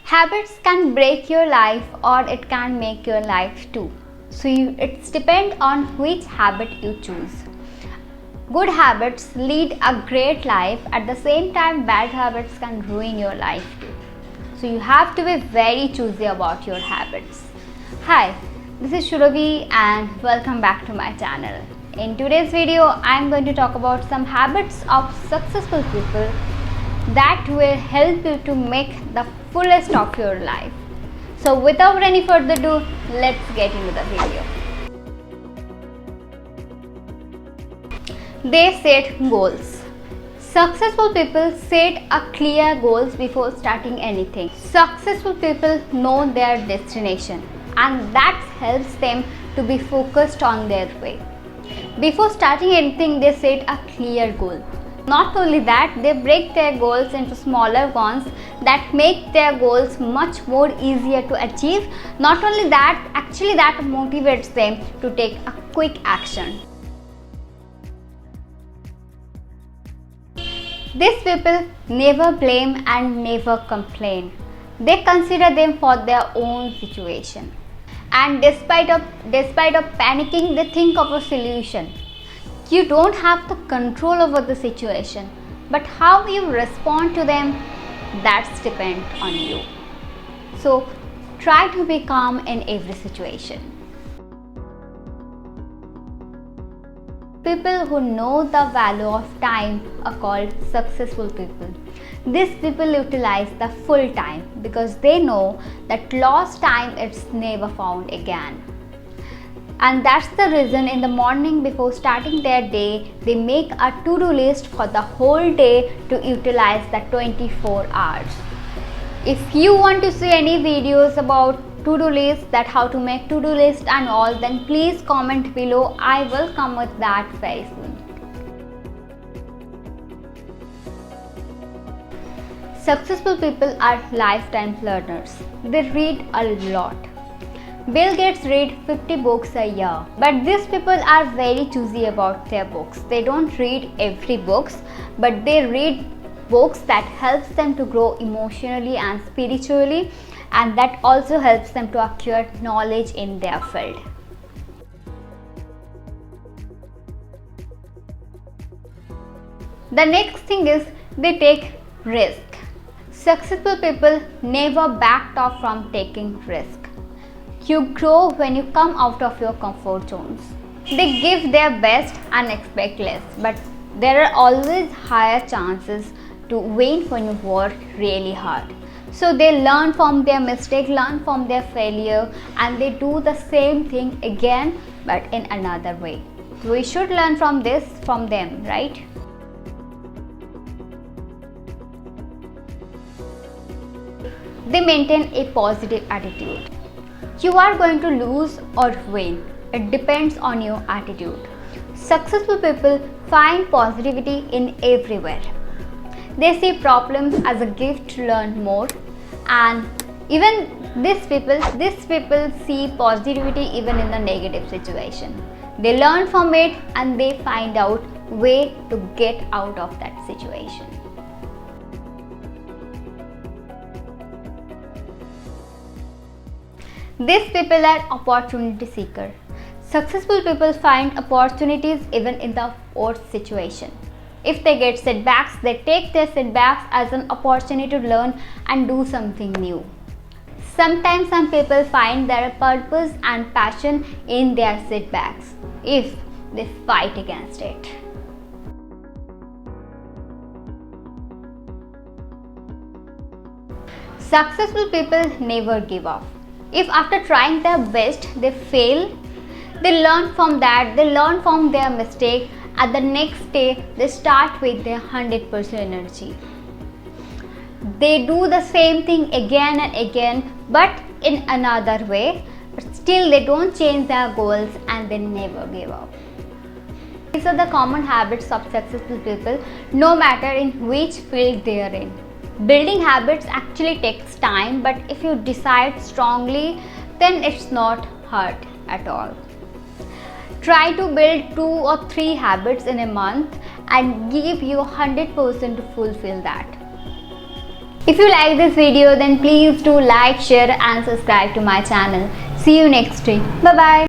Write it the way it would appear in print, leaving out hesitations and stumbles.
Habits can break your life or it can make your life too. So it's depend on which habit you choose. Good habits lead a great life. At the same time, bad habits can ruin your life too. So you have to be very choosy about your habits. Hi, this is Shurabhi and welcome back to my channel. In today's video, I am going to talk about some habits of successful people that will help you to make the fullest of your life. So without any further ado, let's get into the video. They set goals. Successful people set a clear goals before starting anything. Successful people know their destination and that helps them to be focused on their way. Before starting anything, they set a clear goal. Not only that, they break their goals into smaller ones that make their goals much more easier to achieve. Not only that, actually that motivates them to take a quick action. These people never blame and never complain. They consider them for their own situation. And despite of panicking, they think of a solution. You don't have the control over the situation, but how you respond to them, that's depend on you. So try to be calm in every situation. People who know the value of time are called successful people. These people utilize the full time because they know that lost time it's never found again. And that's the reason in the morning before starting their day, they make a to-do list for the whole day to utilize the 24 hours. If you want to see any videos about to-do list, that how to make to-do list and all, then please comment below. I will come with that very soon. Successful people are lifetime learners. They read a lot. Bill Gates read 50 books a year, but these people are very choosy about their books. They don't read every books, but they read books that helps them to grow emotionally and spiritually, and that also helps them to acquire knowledge in their field. The next thing is they take risk. Successful people never backed off from taking risk. You grow when you come out of your comfort zones. They give their best and expect less, but there are always higher chances to win when you work really hard. So they learn from their mistake, learn from their failure, and they do the same thing again but in another way. We should learn from them, right? They maintain a positive attitude. You are going to lose or win. It depends on your attitude. Successful people find positivity in everywhere. They see problems as a gift to learn more, and even these people see positivity even in the negative situation. They learn from it and they find out way to get out of that situation. These people are opportunity seeker. Successful people find opportunities even in the worst situation. If they get setbacks, they take their setbacks as an opportunity to learn and do something new. Sometimes some people find their purpose and passion in their setbacks if they fight against it. Successful people never give up. If after trying their best they fail, they learn from that, they learn from their mistake, and the next day they start with their 100% energy. They do the same thing again and again but in another way, but still they don't change their goals and they never give up. These are the common habits of successful people, no matter in which field they are in. Building habits actually takes time, but if you decide strongly, then it's not hard at all. Try to build 2 or 3 habits in a month and give you 100% to fulfill that. If you like this video, then please do like, share and subscribe to my channel. See you next week. Bye bye.